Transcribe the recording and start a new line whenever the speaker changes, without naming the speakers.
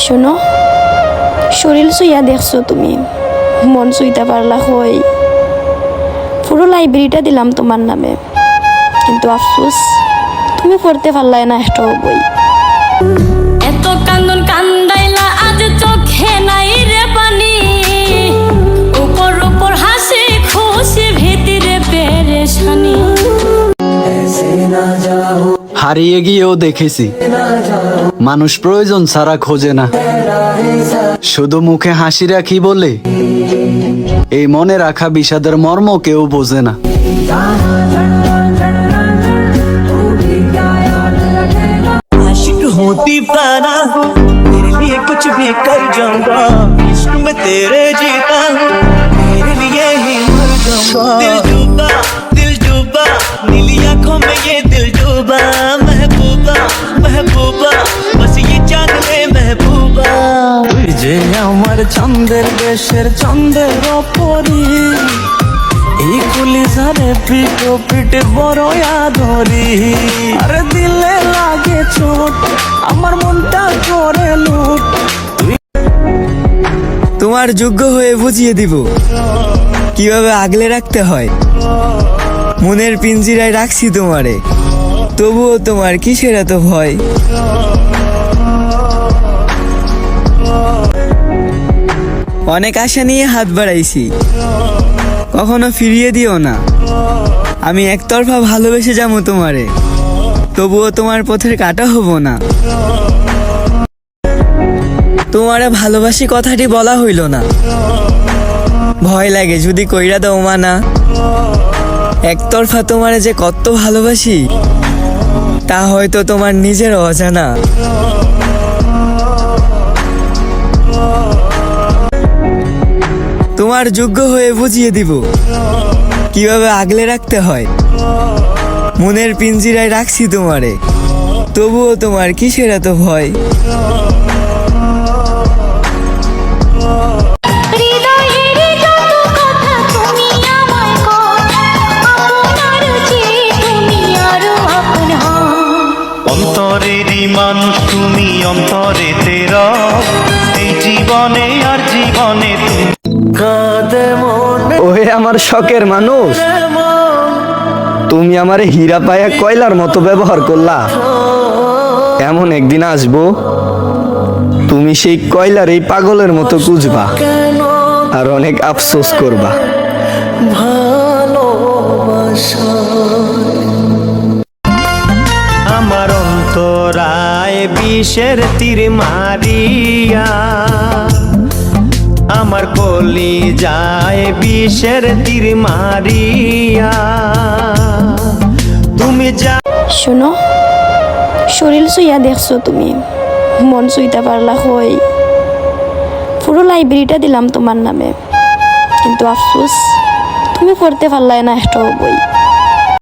শোনো, শরীর চুইয়া দেখছো তুমি, মন চুইতে পারলা হই। পুরো লাইব্রেরিটা দিলাম তোমার নামে, কিন্তু আফসোস তুমি পড়তে পারলাই না একটাও বই।
এত কান্দন কান্দাইলা আজ চোখে নাই রে পানি, উপর উপর হাসি খুশি ভিতরে পেরেশানি।
হারিয়ে গিয়েও দেখেছি মানুষ প্রয়োজন ছাড়া খোঁজে না, শুধু মুখে হাসি রাখি বলে এই মনে রাখা বিষাদের মর্ম কেউ বোঝে না।
आशिक हूँ दीवाना, तेरे लिए कुछ भी कर जाऊंगा, इश्क में तेरे जीता हूँ, तेरे लिए ही मर जाऊंगा। दिल डूबा नीली आंखों में ये दिल डूबा, महबूबा महबूबा बस ये जान ले महबूबा। तुझे আমার চন্দ্রের দেশের চন্দ্রের পরি, এই কলিজারে পিটো পিটে বড় আদরি, আরে দিলে লাগে চোট আমার মনটা করে লুট। তোমার যোগ্য হয়ে বুঝিয়ে দিব কিভাবে আগলে রাখতে হয়, মনের পিঞ্জিরায় রাখছি তোমারে, তবুও তোমার কিসের এত ভয়। অনেক আশা নিয়ে হাত বাড়াইছি, কখনো ফিরিয়ে দিও না, আমি একতরফা ভালোবেসে যাবো তোমারে, তবুও তোমার পথের কাটা হব না। তোমারে ভালোবাসি কথাটি বলা হইল না, ভয় লাগে যদি কইরা দাও মানা, একতরফা তোমারে যে কত ভালোবাসি তা হয়তো তোমার নিজের অজানা। তোমার যোগ্য হয়ে বুঝিয়ে দিব কিভাবে আগলে রাখতে হয়, মনের পিঞ্জিরায় রাখছি তোমারে, তবুও তোমার কিসের এত ভয়।
অন্তরেরই মানুষ তুমি, অন্তরে তেরা, এই জীবনে আর জীবনে
ওহে আমার শখের মানুষ, তুমি আমারে হীরা পায়া কয়লার মতো ব্যবহার করলা। এমন একদিন আসবো তুমি সেই কয়লার এই পাগলের মতো খুঁজবা আর অনেক আফসোস করবা।
আমার অন্তরায় বিষের তীর মারিয়া, আমার কলি যায় বিষের তীর মারিয়া, তুমি যা।
শোনো, শরীর চুইয়া দেখছো তুমি, মন চুইতে পারলা হই। পুরো লাইব্রেরিটা দিলাম তোমার নামে, কিন্তু আফসোস তুমি পড়তে পারলাই না একটাও বই।